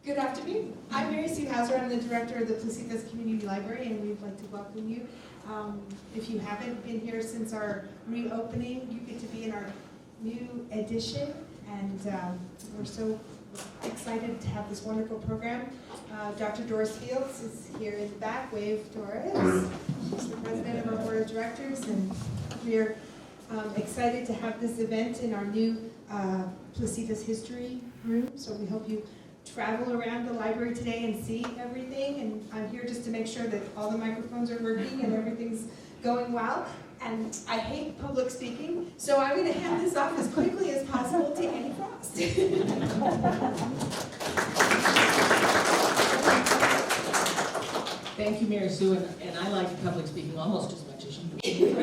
Good afternoon. I'm Mary Sue Hauser. I'm the director of the Placitas Community Library, and we'd like to welcome you. If you haven't been here since our reopening, you get to be in our new edition, and we're so excited to have this wonderful program. Dr. Doris Fields is here in the back. Wave, Doris. She's the president of our board of directors, and we're excited to have this event in our new Placitas History Room. So we hope you travel around the library today and see everything. And I'm here just to make sure that all the microphones are working and everything's going well. And I hate public speaking, so I'm going to hand this off as quickly as possible to Annie Frost. Thank you, Mary Sue, and I like public speaking almost as much as you do.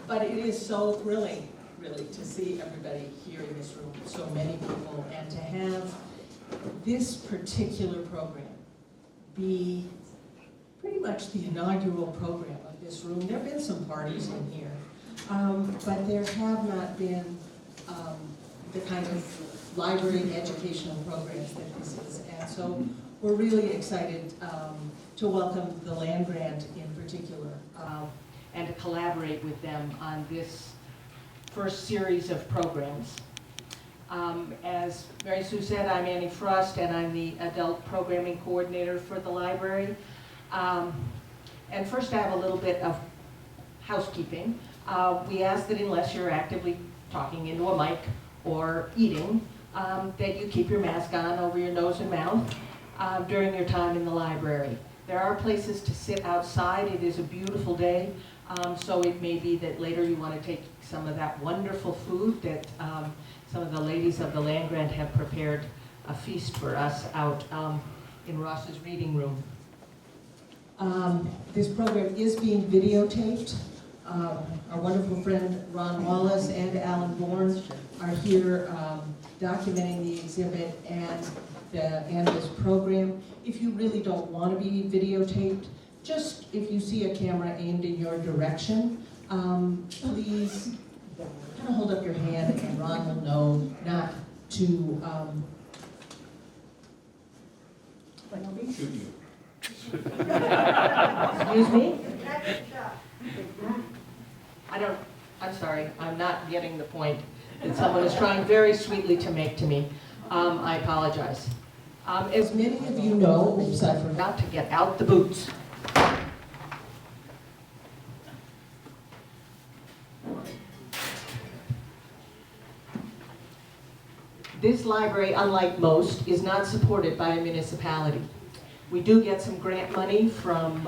But it is so thrilling, really, to see everybody here in this room, so many people, and to have this particular program be pretty much the inaugural program of this room. There have been some parties in here, but there have not been the kind of library educational programs that this is. And so we're really excited to welcome the land grant in particular and to collaborate with them on this first series of programs. As Mary Sue said, I'm Annie Frost, and I'm the adult programming coordinator for the library. And first I have a little bit of housekeeping. We ask that unless you're actively talking into a mic or eating, that you keep your mask on over your nose and mouth during your time in the library. There are places to sit outside. It is a beautiful day, so it may be that later you want to take some of that wonderful food that some of the ladies of the land grant have prepared a feast for us out in Ross's reading room. This program is being videotaped. Our wonderful friend Ron Wallace and Alan Bourne are here documenting the exhibit and this program. If you really don't want to be videotaped, just if you see a camera aimed in your direction, please kind of hold up your hand and Ron will know not to Shoot you. excuse me? I'm sorry, I'm not getting the point that someone is trying very sweetly to make to me. I apologize. As many of you know, oops, I forgot to get out the boots. This library, unlike most, is not supported by a municipality. We do get some grant money from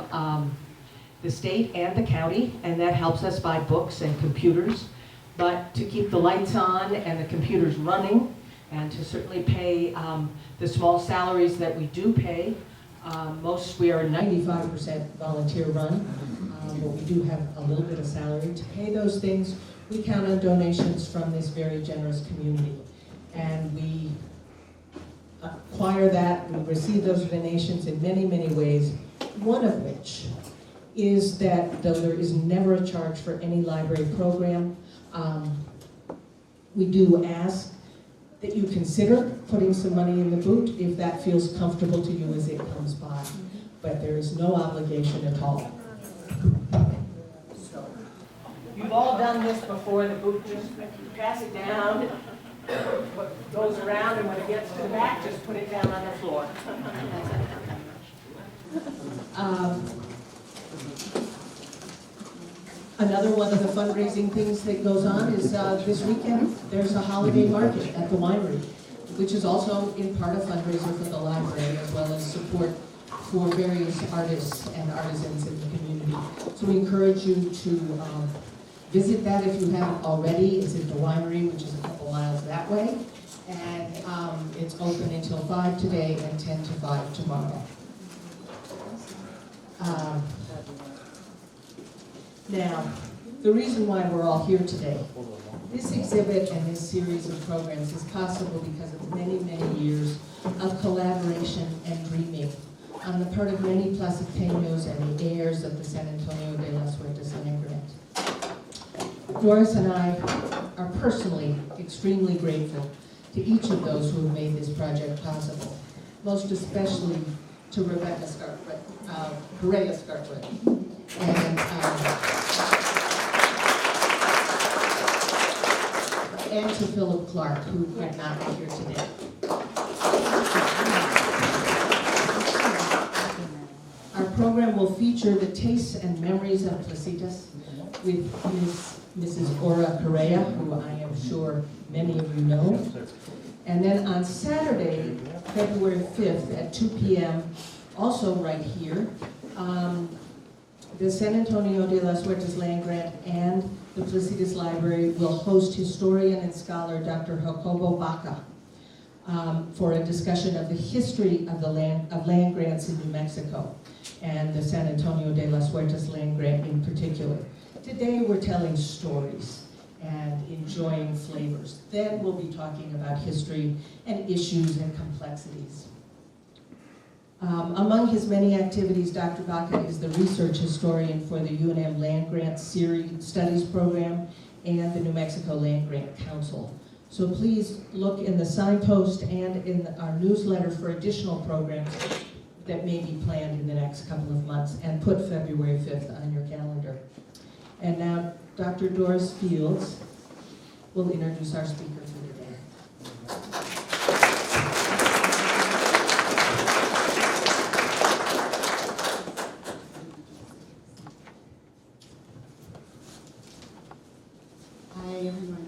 the state and the county, and that helps us buy books and computers. But to keep the lights on and the computers running, and to certainly pay the small salaries that we do pay, we are 95% volunteer run, but we do have a little bit of salary. To pay those things, we count on donations from this very generous community. And we acquire that, we receive those donations in many, many ways, one of which is that though there is never a charge for any library program, we do ask that you consider putting some money in the boot if that feels comfortable to you as it comes by. But there is no obligation at all. So, you've all done this before, the boot, just pass it down. What goes around, and when it gets to the back, just put it down on the floor. Another one of the fundraising things that goes on is this weekend, there's a holiday market at the winery, which is also in part a fundraiser for the library, as well as support for various artists and artisans in the community. So we encourage you to visit that if you haven't already. It's at the winery, which is a couple miles that way. And it's open until 5 today and 10 to 5 tomorrow. Now, the reason why we're all here today, this exhibit and this series of programs is possible because of many, many years of collaboration and dreaming on the part of many Placiteños and the heirs of the San Antonio de las Huertas land grant. Doris and I are personally extremely grateful to each of those who have made this project possible. most especially to Rebecca Correa Scartwood. And to Philip Clark, who could not be here today. Our program will feature the tastes and memories of Placitas with Mrs. Ora Correa, who I am sure many of you know. And then on Saturday, February 5th at 2 p.m., also right here, the San Antonio de las Huertas Land Grant and the Placitas Library will host historian and scholar Dr. Jacobo Baca for a discussion of the history of land grants in New Mexico and the San Antonio de las Huertas Land Grant in particular. Today we're telling stories and enjoying flavors. Then we'll be talking about history and issues and complexities. Among his many activities, Dr. Baca is the research historian for the UNM Land Grant Studies Program and the New Mexico Land Grant Council. So please look in the signpost and in our newsletter for additional programs that may be planned in the next couple of months, and put February 5th on your calendar. And now Dr. Doris Fields will introduce our speaker for the day. Hi, everyone.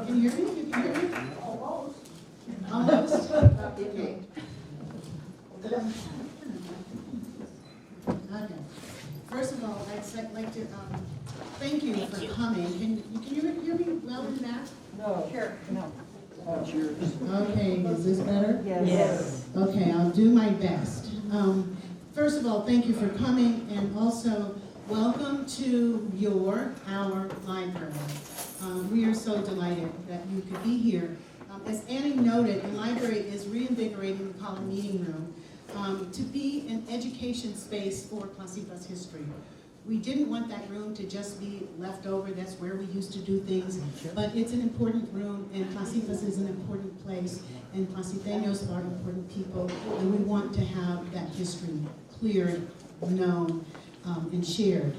Can you hear me? Can you hear me? Almost. Almost? Okay. Okay. First of all, I'd like to thank you for coming. Can you hear me well in that? No. Sure. No. Okay, is this better? Yes. Okay, I'll do my best. First of all, thank you for coming, and also welcome to our library. We are so delighted that you could be here. As Annie noted, the library is reinvigorating the College Meeting Room to be an education space for Placitas history. We didn't want that room to just be left over. That's where we used to do things. But it's an important room, and Placitas is an important place, and Placiteños are important people, and we want to have that history clear, known, and shared.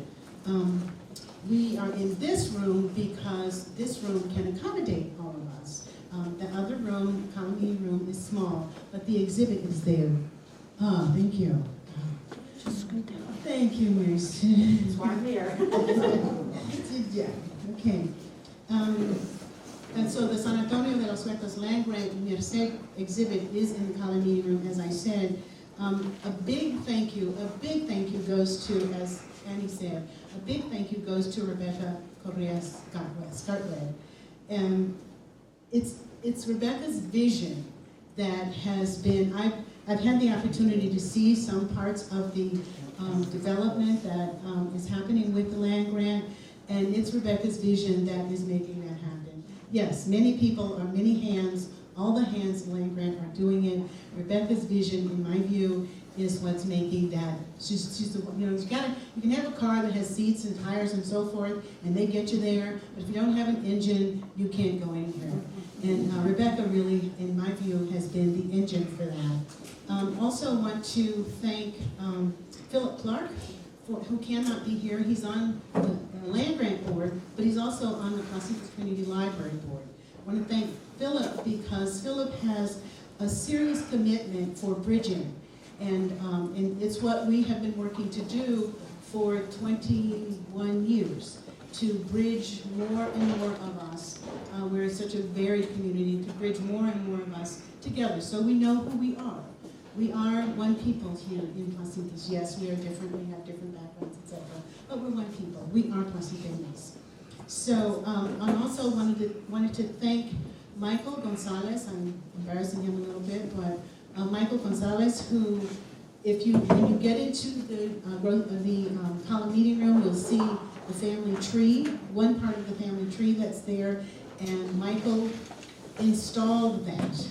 We are in this room because this room can accommodate all of us. The other room, the College Meeting Room, is small, but the exhibit is there. Oh, thank you. Thank you, Mary Sue. That's why I'm here. Yeah, okay. And so the San Antonio de las Huertas Land Grant Merced exhibit is in the College Meeting Room, as I said. A big thank you goes to, as Annie said, a big thank you goes to Rebecca Correa Scartwood. And it's Rebecca's vision that has been, I've had the opportunity to see some parts of the development that is happening with the land grant, and it's Rebecca's vision that is making that happen. Yes, many people or many hands, all the hands in land grant are doing it. Rebecca's vision, in my view, is what's making that. She's the, you can have a car that has seats and tires and so forth, and they get you there, but if you don't have an engine, you can't go anywhere. And Rebecca really, in my view, has been the engine for that. Also want to thank Philip Clark, who cannot be here. He's on the land grant board, but he's also on the Placitas Community Library board. I want to thank Philip because Philip has a serious commitment for bridging, and it's what we have been working to do for 21 years, to bridge more and more of us. We're such a varied community, to bridge more and more of us together so we know who we are. We are one people here in Placitas. Yes, we are different, we have different backgrounds, etc. But we're one people. We are Placiteños. So I also wanted to thank Michael Gonzalez. I'm embarrassing him a little bit, but Michael Gonzalez, who, when you get into the College Meeting Room, you'll see the family tree, one part of the family tree that's there, and Michael installed that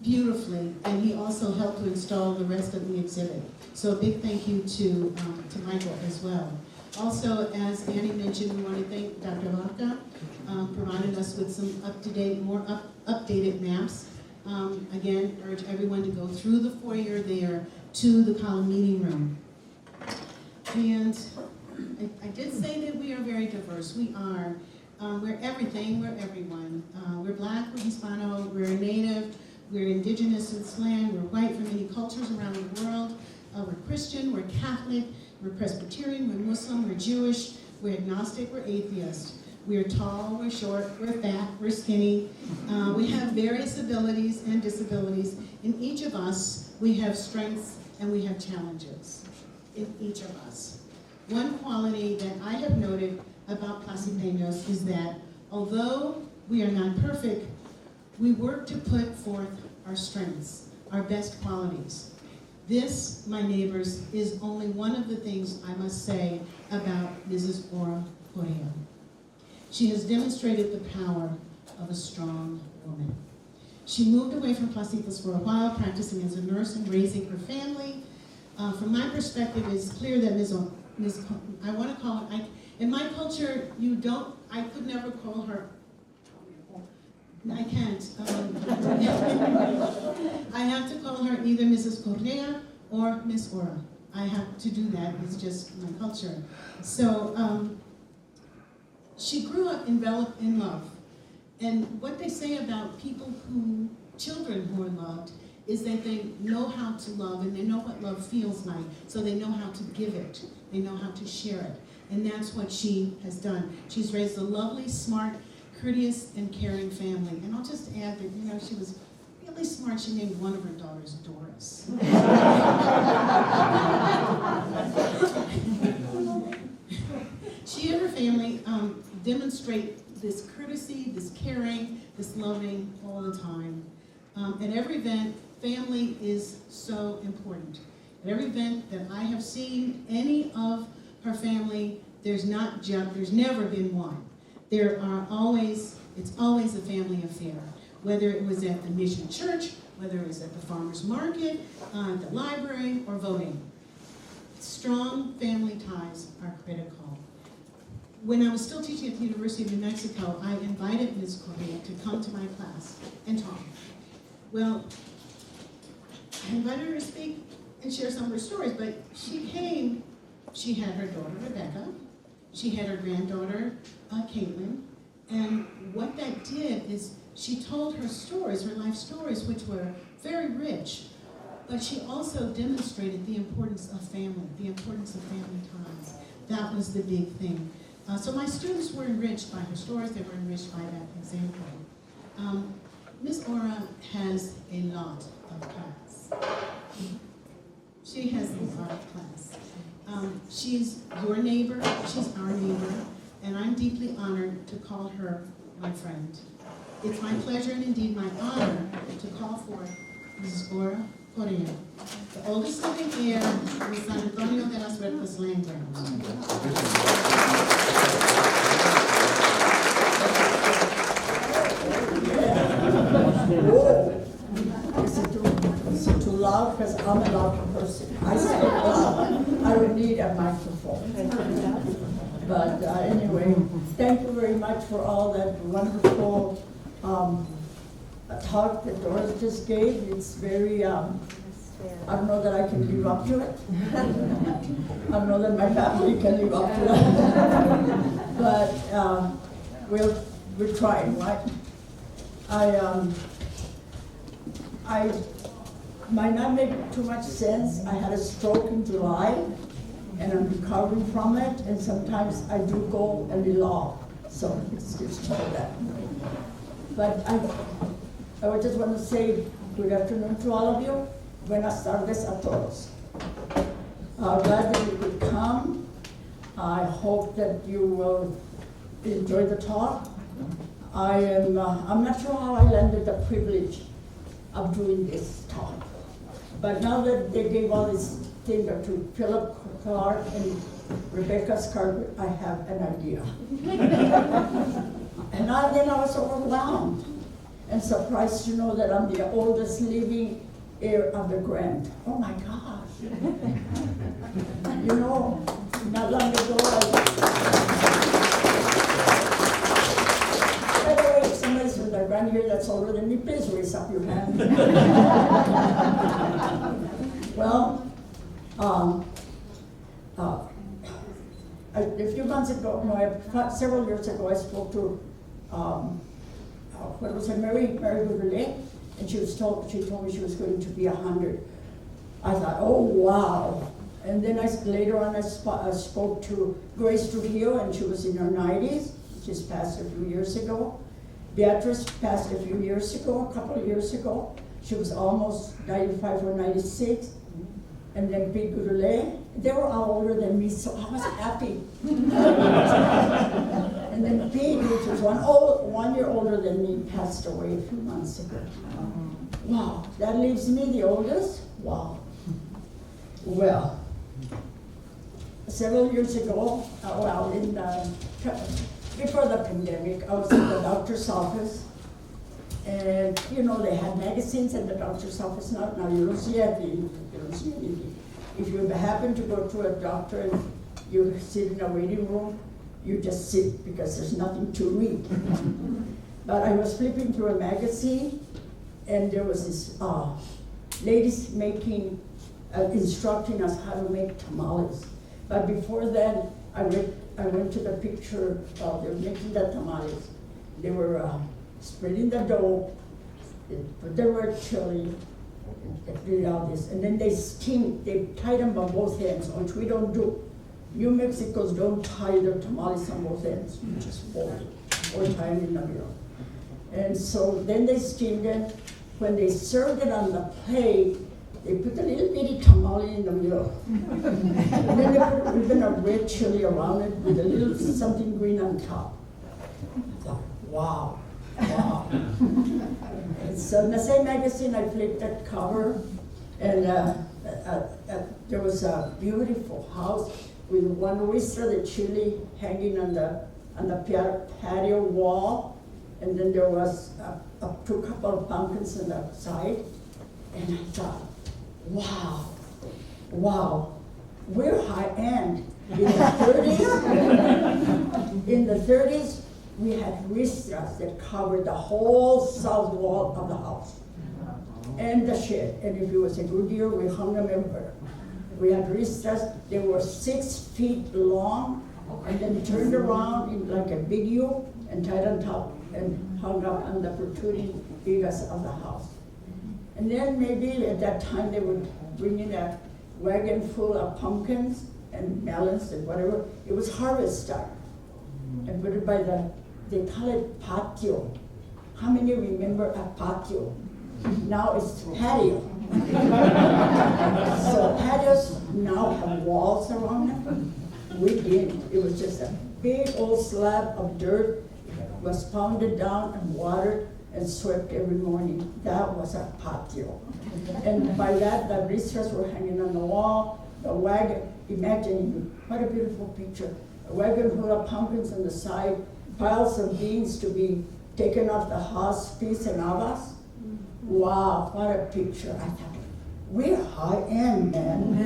beautifully, and he also helped to install the rest of the exhibit. So a big thank you to Michael as well. Also, as Annie mentioned, we want to thank Dr. Vaca, provided us with some more updated maps. Again, urge everyone to go through the foyer there to the column meeting room. And I did say that we are very diverse. We are. We're everything, we're everyone. We're Black, we're Hispano, we're Native, we're indigenous in this land, we're white from many cultures around the world. We're Christian, we're Catholic, we're Presbyterian, we're Muslim, we're Jewish, we're agnostic, we're atheist. We're tall, we're short, we're fat, we're skinny. We have various abilities and disabilities. In each of us, we have strengths and we have challenges. In each of us. One quality that I have noted about Placideños is that although we are not perfect, we work to put forth our strengths, our best qualities. This, my neighbors, is only one of the things I must say about Mrs. Ora Correa. She has demonstrated the power of a strong woman. She moved away from Placitas for a while, practicing as a nurse and raising her family. From my perspective, it's clear that I want to call her, in my culture, I could never call her, I can't. I have to call her either Mrs. Correa or Miss Ora. I have to do that, it's just my culture. So she grew up enveloped in love. And what they say about children who are loved, is that they know how to love and they know what love feels like, so they know how to give it, they know how to share it. And that's what she has done. She's raised a lovely, smart, courteous, and caring family. And I'll just add that, she was really smart. She named one of her daughters Doris. She and her family demonstrate this courtesy, this caring, this loving all the time. At every event, family is so important. At every event that I have seen any of her family, there's never been one. It's always a family affair. Whether it was at the mission church, whether it was at the farmer's market, the library, or voting. Strong family ties are critical. When I was still teaching at the University of New Mexico, I invited Ms. Correa to come to my class and talk. Well, I invited her to speak and share some of her stories, but she came, she had her daughter, Rebecca, she had her granddaughter, Caitlin, and what that did is she told her stories, her life stories, which were very rich, but she also demonstrated the importance of family, the importance of family ties. That was the big thing. So my students were enriched by her stories, they were enriched by that example. Ms. Ora has a lot of class. She has a lot of class. She's your neighbor, she's our neighbor, and I'm deeply honored to call her my friend. It's my pleasure and indeed my honor to call forth Mrs. Ora Correa, the oldest living heir in San Antonio de las Huertas land grant. Is it too loud? Because I'm a loud person. I speak loud. I would need a microphone. But anyway, thank you very much for all that wonderful talk that Doris just gave. It's very, I don't know that I can live up to it. I don't know that my family can live up to it. But we're trying, right? I might not make too much sense. I had a stroke in July, and I'm recovering from it, and sometimes I do go a little off, so excuse me for that. But I would just want to say good afternoon to all of you. Buenas tardes a todos. Glad that you could come. I hope that you will enjoy the talk. I'm not sure how I landed the privilege of doing this talk. But now that they gave all this thing to Philip Clark and Rebecca Scarlett, I have an idea. And then I was overwhelmed and surprised to know that I'm the oldest living heir of the grant. Oh my gosh. You know, not long ago, by the way, somebody's with their anyone here that's older than me, please raise up your hand. Well, a few months ago, no, several years ago, I spoke to, what was her, Mary Gourdelet, and she told me she was going to be 100. I thought, oh, wow. And then later on, I spoke to Grace Trujillo, and she was in her 90s. She's passed a few years ago. Beatrice passed a few years ago, a couple of years ago. She was almost 95 or 96. And then Pete Gourdelet, they were all older than me, so I was happy. And then Pete, which was 1 year older than me, passed away a few months ago. Wow, that leaves me the oldest? Wow. Well, several years ago, before the pandemic, I was in the doctor's office, and they had magazines in the doctor's office. Now you don't see anything. You don't see anything. If you happen to go to a doctor and you sit in a waiting room, you just sit because there's nothing to read. But I was flipping through a magazine, and there was this ladies instructing us how to make tamales. But before then, I went to the picture of they were making the tamales. They were spreading the dough, they put the red chili, and did all this, and then they tied them on both ends, which we don't do. New Mexicans don't tie their tamales on both ends, you just fold it, or tie them in the middle. And so then they steamed it. When they served it on the plate, they put a little bitty tamale in the middle. And then they put even a red chili around it with a little something green on top. I thought, wow. Wow. And so in the same magazine, I flipped that cover, and there was a beautiful house with one oyster, the chili hanging on the patio wall, and then there was a couple of pumpkins on the side, and I thought, wow, we're high end. In the 30s, we had ristras that covered the whole south wall of the house and the shed. And if it was a good year, we hung them everywhere. We had ristras. They were 6 feet long, and then turned around in like a big U and tied on top and hung up on the protruding vigas of the house. And then maybe at that time they would bring in a wagon full of pumpkins and melons and whatever. It was harvest time. And put it by they call it patio. How many remember a patio? Now it's patio. So patios now have walls around them. We didn't. It was just a big old slab of dirt. It was pounded down and watered and swept every morning. That was a patio. And by that, the ristras were hanging on the wall. The wagon, imagine, what a beautiful picture. A wagon full of pumpkins on the side, piles of beans to be taken off the hospice and habas. Wow, what a picture. I thought, we're high-end, man.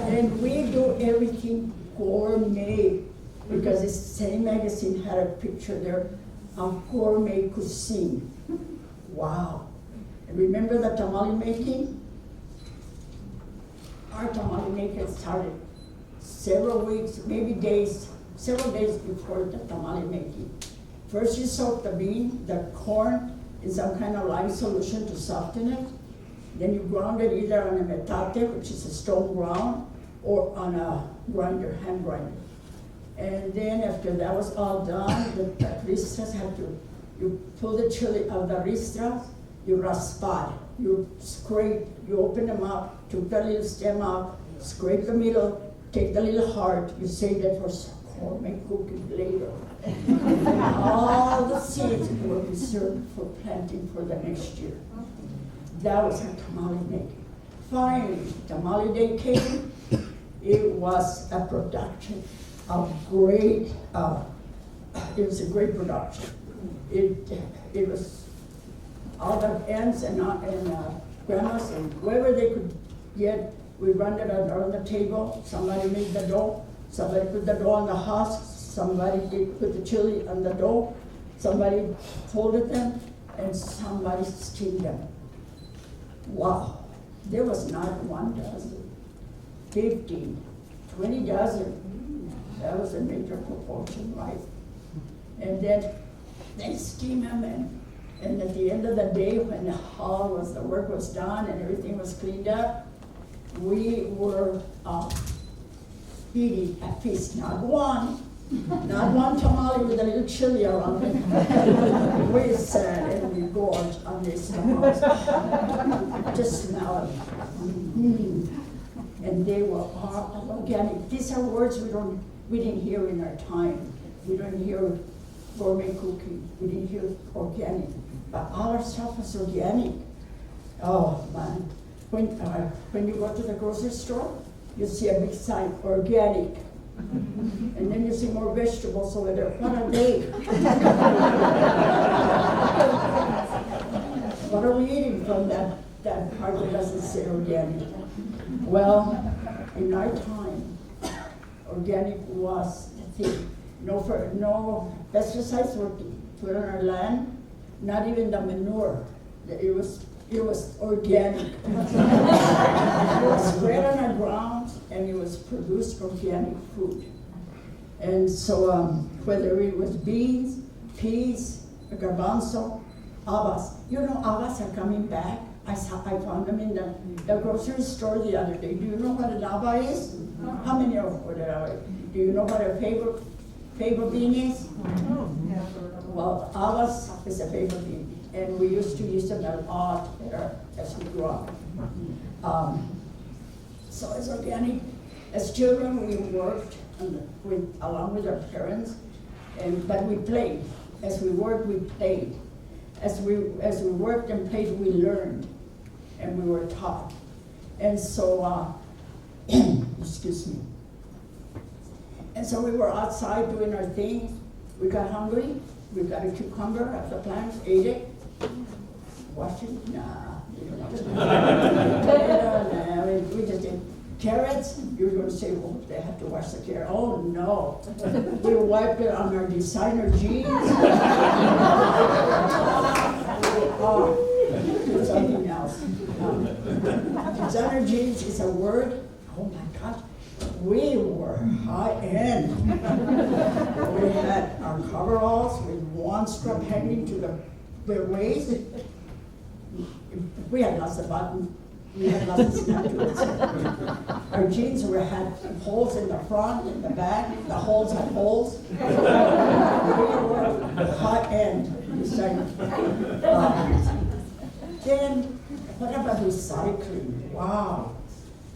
And we do everything gourmet, because this same magazine had a picture there of gourmet cuisine. Wow. And remember the tamale making? Our tamale making started several weeks, maybe days, several days before the tamale making. First you soak the corn in some kind of lime solution to soften it. Then you ground it either on a metate, which is a stone ground, or on a grinder, hand grinder. And then after that was all done, the ristras you pull the chili out of the ristras, you raspar, you scrape, you open them up, took the little stem out, scrape the middle, take the little heart, you save that for gourmet cooking later. All the seeds will be served for planting for the next year. That was our tamale making. Finally, tamale day came. It was a production of great, it was a great production. It was all the aunts and grandmas and whoever they could get, we run it on the table. Somebody made the dough, somebody put the dough on the husk, somebody put the chili on the dough, Somebody folded them and somebody steamed them. Wow, there was not 1 dozen, 15, 20 dozen. That was a major proportion, right? And then they steam them, and at the end of the day, when the work was done and everything was cleaned up, we were eating a feast, not one tamale with a little chili around it. We sat and we gorged on these tamales. Just smell them. And they were all organic. These are words we didn't hear in our time. We don't hear gourmet cooking. We didn't hear organic. But all our stuff was organic. Oh man. When you go to the grocery store, you see a big sign, organic. And then you see more vegetables over there. What are they? What are we eating from that part that doesn't say organic? Well, in our time, organic was the thing. No pesticides were put on our land, not even the manure. It was organic. It was spread on our ground, and it was produced organic food. And so whether it was beans, peas, garbanzo, habas. You know, habas are coming back. I found them in the grocery store the other day. Do you know what an haba is? How many of you know? Do you know what a fava bean is? Well, habas is a fava bean. And we used to use them a lot as we grew up. So it's organic. As children, we worked along with our parents, but we played. As we worked, we played. As we worked and played, we learned, and we were taught. And so, excuse me. And so we were outside doing our thing. We got hungry. We got a cucumber off the plant, ate it. Wash it? Nah. We just did. Carrots, you're going to say, well, they have to wash the carrot. Oh, no. We wiped it on our designer jeans. Something else. Designer jeans is a word. Oh, my gosh. We were high-end. We had our coveralls with one strap hanging to the waist. We had lots of buttons. We had lots of snap to it. Our jeans had holes in the front, in the back. The holes had holes. We were high-end. Then, what about recycling? Wow.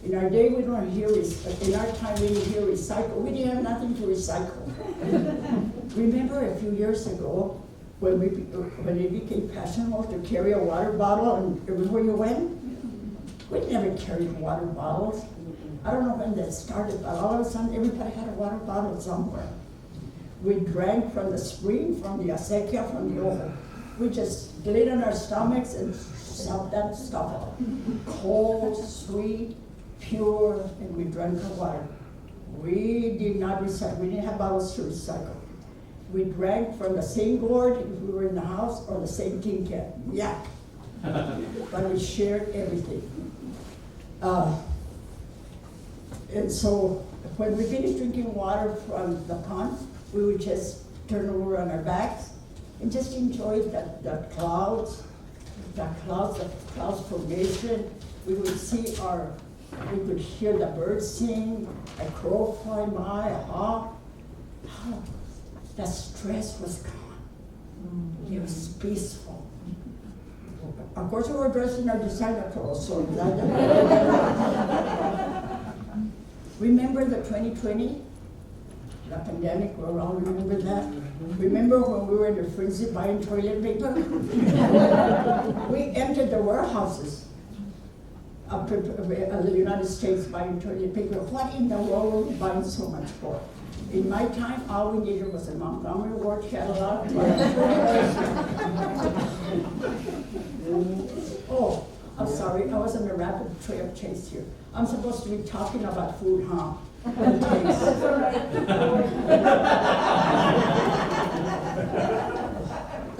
In our day, we don't hear, in our time, we didn't hear recycle. We didn't have nothing to recycle. Remember a few years ago, when it became fashionable to carry a water bottle and everywhere you went? We never carried water bottles. I don't know when that started, but all of a sudden, everybody had a water bottle somewhere. We drank from the spring, from the acequia, from the ojo. We just laid on our stomachs and sucked that stuff out. Cold, sweet, pure, and we drank our water. We did not recycle. We didn't have bottles to recycle. We drank from the same gourd if we were in the house, or the same tin can. Yeah. But we shared everything. And so when we finished drinking water from the pond, we would just turn over on our backs and just enjoy the clouds formation. We would we could hear the birds sing, a crow fly by, a hawk. Oh, the stress was gone. It was peaceful. Of course, we were dressed in our designer clothes, so remember the 2020? The pandemic, we all remember that. Remember when we were in the frenzy buying toilet paper? We entered the warehouses of the United States buying toilet paper. What in the world were we buying so much for? In my time, all we needed was a Montgomery Ward catalog. Oh, I'm sorry, I was on a rapid trail chase here. I'm supposed to be talking about food, huh? And taste.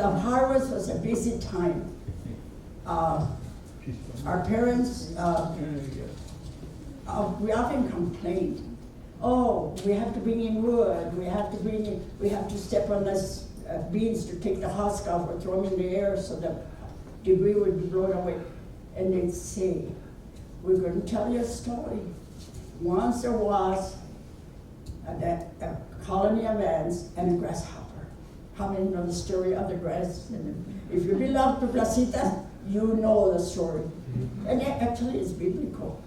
the harvest was a busy time. Our parents, we often complained, oh, we have to bring in wood, we have to step on this beans to take the husk off or throw them in the air so the debris would be blown away. And they'd say, we're going to tell you a story. Once there was a colony of ants and a grasshopper. How many know the story of the grass? And if you belong to Placita, you know the story. And actually it's biblical.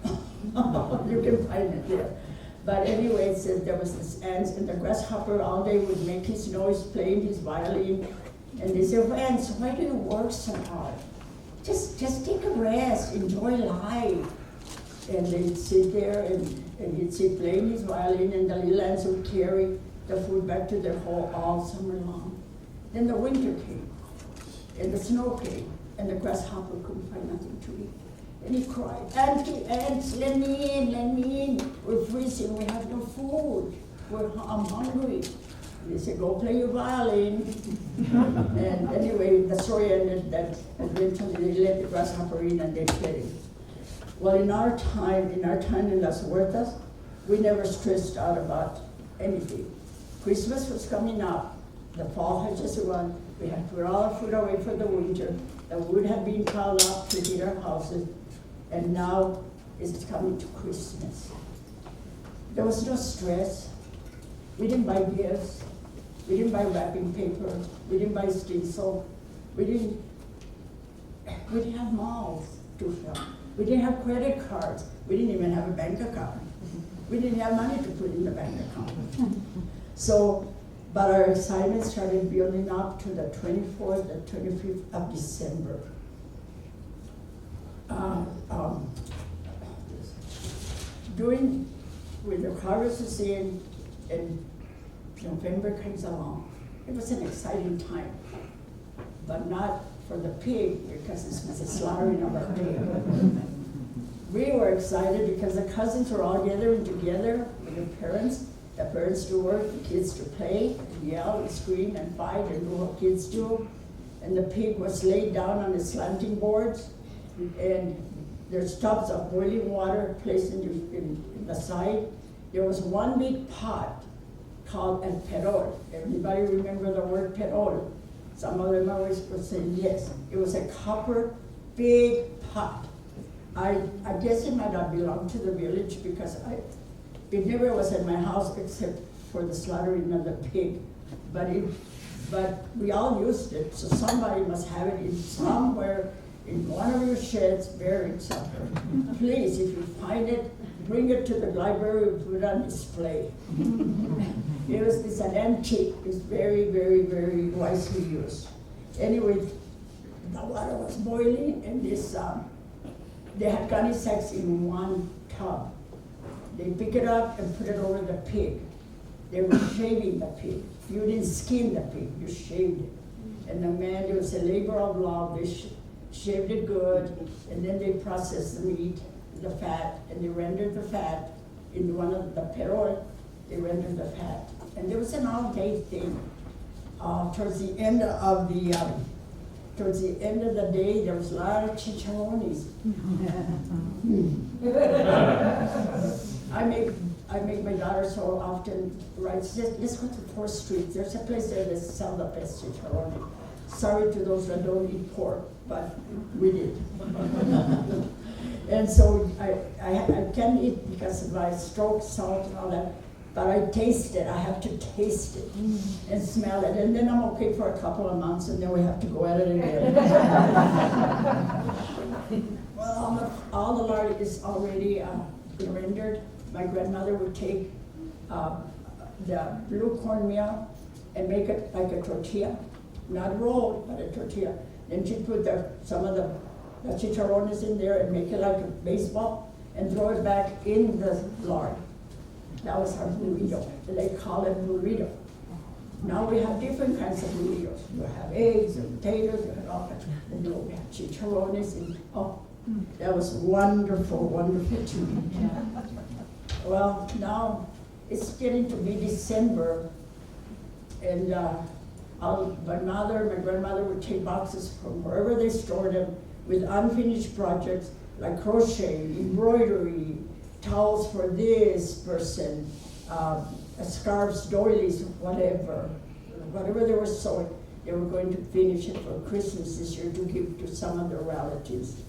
You can find it there. But anyway, it says there was this ants and the grasshopper all day would make his noise playing his violin. And they said, ants, why do you work so hard? Just take a rest, enjoy life. And they'd sit there and he'd sit playing his violin and the little ants would carry the food back to their hole all summer long. Then the winter came and the snow came and the grasshopper couldn't find nothing to eat. And he cried, Auntie, ants, let me in, we're freezing, we have no food, I'm hungry. And they said, go play your violin. And anyway, the story ended that eventually they let the grasshopper in and they fed him. Well, in our time in Las Huertas, we never stressed out about anything. Christmas was coming up, the fall had just run, we had put all our food away for the winter, the wood had been piled up to heat our houses, and now it's coming to Christmas. There was no stress. We didn't buy gifts. We didn't buy wrapping paper. We didn't buy stencil. We didn't have malls to fill. We didn't have credit cards. We didn't even have a bank account. We didn't have money to put in the bank account. So, but our excitement started building up to the 24th, the 25th of December. When the harvest is in and November comes along, it was an exciting time, but not for the pig, because this was a slaughtering of our pig. We were excited because the cousins were all gathering together with the parents to work, the kids to play, and yell and scream and fight and do what kids do. And the pig was laid down on the slanting boards, and there's tubs of boiling water placed in the side. There was one big pot called el perol. Everybody remember the word perol? Some of them always would say yes. It was a copper big pot. I guess it might have belonged to the village because it never was at my house except for the slaughtering of the pig. But we all used it, so somebody must have it in somewhere in one of your sheds buried somewhere. Please, if you find it, bring it to the library and put it on display. It's an antique. It's very, very, very wisely used. Anyway, the water was boiling, and they had gunny sacks in one tub. They pick it up and put it over the pig. They were shaving the pig. You didn't skin the pig, you shaved it. And the man, it was a labor of love. They shaved it good, and then they processed the meat, the fat, and they rendered the fat in one of the perol. They rendered the fat, and there was an all-day thing. Towards the end of the day, there was a lot of chicharrones. I make my daughter so often write, she says, let's go to 4th Street. There's a place there that sells the best chicharrone. Sorry to those that don't eat pork, but we did. And so I can't eat because of my stroke, salt, and all that, but I taste it. I have to taste it and smell it, and then I'm okay for a couple of months, and then we have to go at it again. Well, all the lard is already rendered. My grandmother would take the blue cornmeal and make it like a tortilla, not rolled, but a tortilla. Then she'd put some of the chicharrones in there and make it like a baseball and throw it back in the lard. That was our burrito. They call it burrito. Now we have different kinds of burritos. You have eggs and potatoes and all that. And we have chicharrones and that was wonderful, wonderful to eat. Well, now it's getting to be December, and my grandmother would take boxes from wherever they stored them with unfinished projects like crochet, embroidery, towels for this person, scarves, doilies, whatever they were sewing, they were going to finish it for Christmas this year to give to some of their relatives.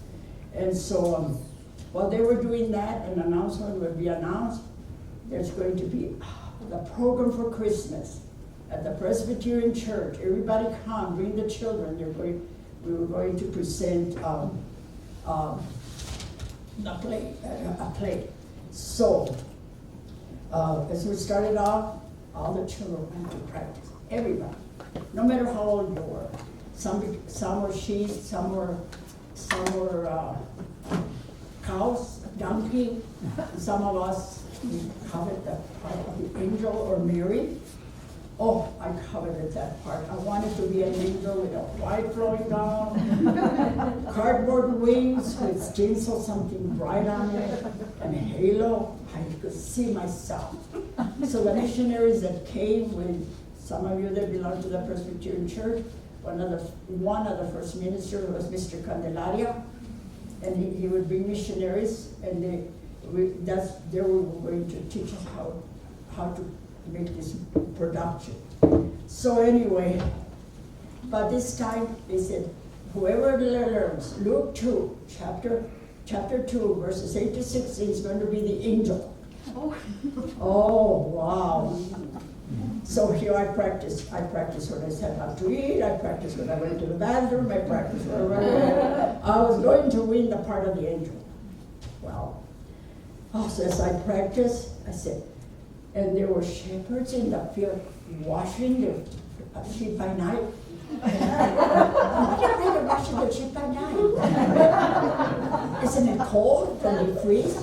And so while they were doing that, an announcement would be announced, there's going to be the program for Christmas at the Presbyterian Church. Everybody come, bring the children. We were going to present a play. So, as we started off, all the children went to practice. Everybody, no matter how old you were. Some were sheep, some were cows, donkey. Some of us covered the part of the angel or Mary. Oh, I coveted that part. I wanted to be an angel with a white flowing gown, cardboard wings with tinsel, something bright on it, and a halo. I could see myself. So the missionaries that came with some of you that belong to the Presbyterian Church, one of the first ministers was Mr. Candelaria, and he would bring missionaries, and they were going to teach us how to make this production. So anyway, but this time they said, whoever learns Luke 2, chapter 2, verses 8 to 16 is going to be the angel. Oh, wow. So here I practiced when I said how to eat, I practiced when I went to the bathroom, I practiced wherever I was going to win the part of the angel. Well, so as I practiced, I said, and there were shepherds in the field washing their sheep by night. Why are they washing their sheep by night? Isn't it cold? Can they freeze?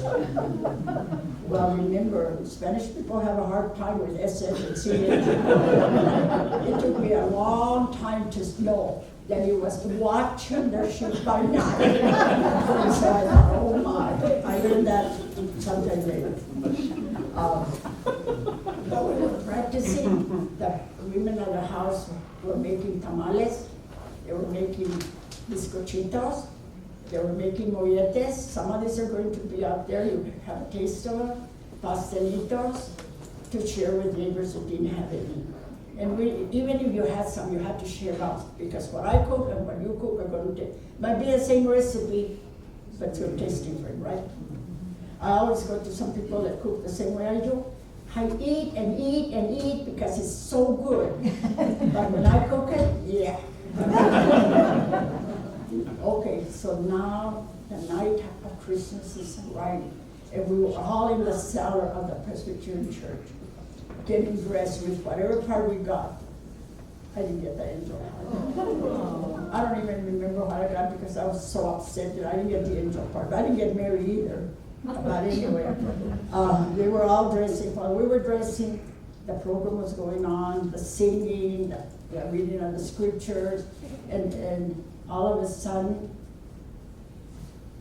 Well, remember, Spanish people have a hard time with SS and CH. It took me a long time to know that he was watching their sheep by night. And so I thought, oh my, I learned that sometime later. While we were practicing, the women of the house were making tamales, they were making bizcochitos, they were making molletes. Some of these are going to be out there. You have a taste of them. Pastelitos to share with neighbors who didn't have any. And even if you had some, you had to share out, because what I cook and what you cook are going to might be the same recipe, but it's going to taste different, right? I always go to some people that cook the same way I do. I eat and eat and eat because it's so good. But when I cook it, yeah. Okay, so now the night of Christmas is arriving, and we were all in the cellar of the Presbyterian Church, getting dressed with whatever part we got. I didn't get the angel part. I don't even remember what I got because I was so upset that I didn't get the angel part. I didn't get married either. But anyway, they were all dressing. While we were dressing, the program was going on, the singing, the reading of the scriptures, and all of a sudden,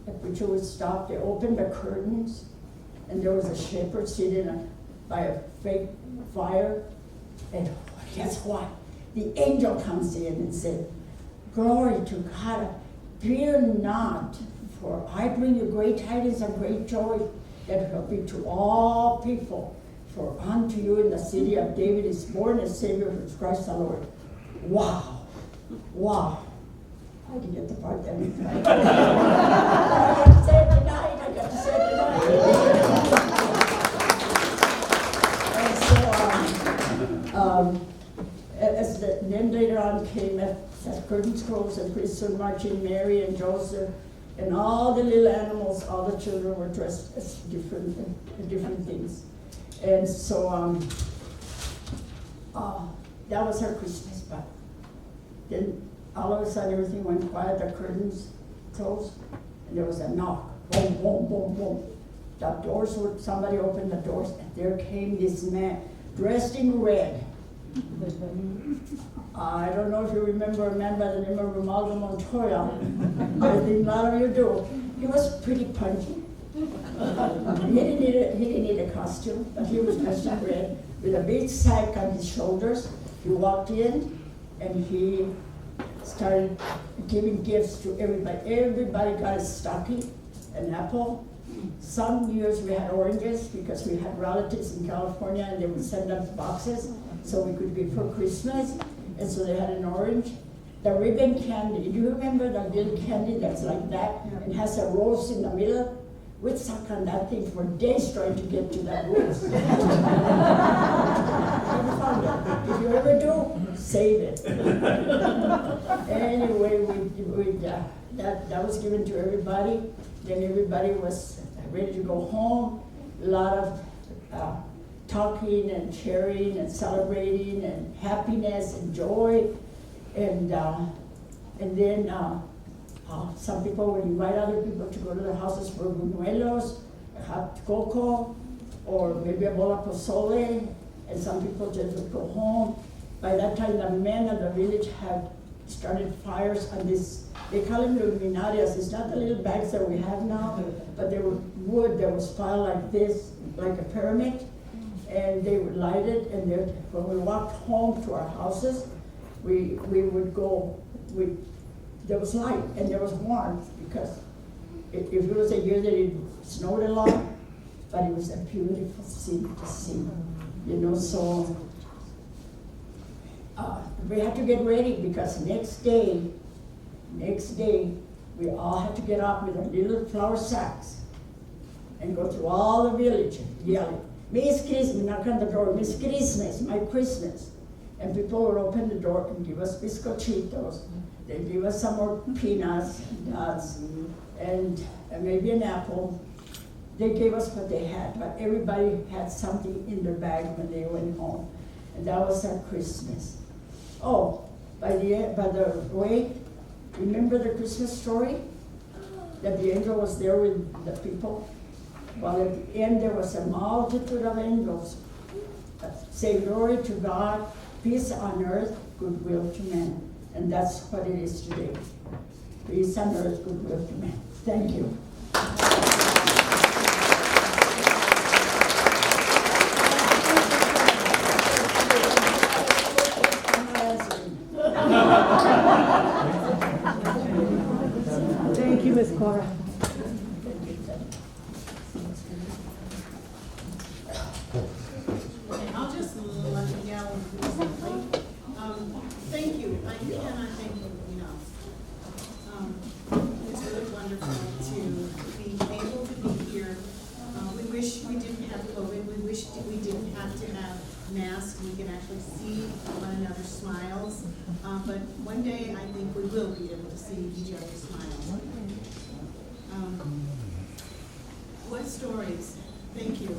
the preacher would stop. They opened the curtains, and there was a shepherd sitting by a fake fire. And guess what? The angel comes in and said, "Glory to God, fear not, for I bring you great tidings of great joy that will be to all people. For unto you in the city of David is born a Savior, who is Christ the Lord." Wow. Wow. I didn't get the part that we I got to say it tonight. I got to say it tonight. And so, then later on came at curtains closed, and pretty soon marching Mary and Joseph, and all the little animals, all the children were dressed as different things. And so that was our Christmas, but then all of a sudden everything went quiet, the curtains closed, and there was a knock, boom, boom, boom, boom. The doors were, somebody opened the doors, and there came this man, dressed in red. I don't know if you remember a man by the name of Romaldo Montoya. I think a lot of you do. He was pretty punchy. He didn't need a costume, but he was dressed in red with a big sack on his shoulders. He walked in, and he started giving gifts to everybody. Everybody got a stocking, an apple. Some years we had oranges because we had relatives in California and they would send us boxes so we could give for Christmas. And so they had an orange. The ribbon candy, do you remember the little candy that's like that? It has a rose in the middle. We'd suck on that thing for days trying to get to that rose. Never found it. If you ever do, save it. Anyway, that was given to everybody. Then everybody was ready to go home. A lot of talking and sharing and celebrating and happiness and joy. And then some people would invite other people to go to their houses for buñuelos, hot cocoa, or maybe a bowl of pozole, and some people just would go home. By that time, the men of the village had started fires on this, they call them luminarias. It's not the little bags that we have now, but they were wood that was piled like this, like a pyramid, and they would light it, and when we walked home to our houses, we would go, there was light and there was warmth, because if it was a year that it snowed a lot, but it was a beautiful scene to see, you know. So we had to get ready, because next day, we all had to get up with our little flour sacks and go through all the village yelling, "Miss Christmas," knock on the door, "Miss Christmas, my Christmas." And people would open the door and give us biscochitos. They'd give us some more peanuts, nuts, and maybe an apple. They gave us what they had, but everybody had something in their bag when they went home. And that was our Christmas. Oh, by the way, remember the Christmas story? That the angel was there with the people? Well, at the end there was a multitude of angels saying, "Glory to God, peace on earth, goodwill to men." And that's what it is today. Peace on earth, goodwill to men. Thank you. Thank you, Ms. Cora. Okay, I'll just let you know recently. Thank you. I cannot thank you enough. It's really wonderful to be able to be here. We wish we didn't have COVID. We wish we didn't have to have masks. We can actually see one another's smiles. But one day I think we will be able to see each other's smiles. What stories? Thank you.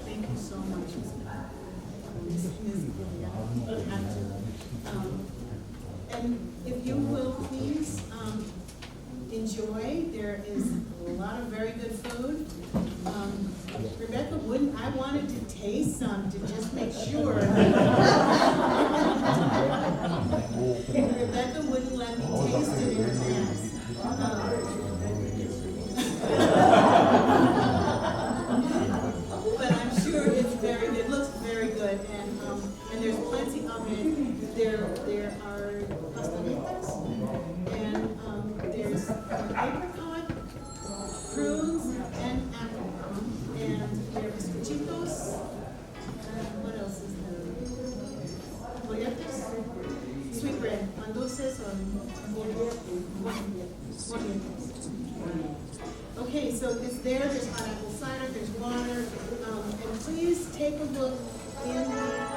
Thank you so much. And if you will please enjoy, there is a lot of very good food. Rebecca wouldn't, I wanted to taste some to just make sure. Rebecca wouldn't let me taste it in advance. But I'm sure it's very good. It looks very good, and there's plenty of it. There are pastelitas, and there's apricot, prunes, and apple, and there is chitos. What else is there? Molletes, sweet bread, pan dulces, or molletes. Okay, so it's there. There's pineapple cider. There's water, and please take a look in the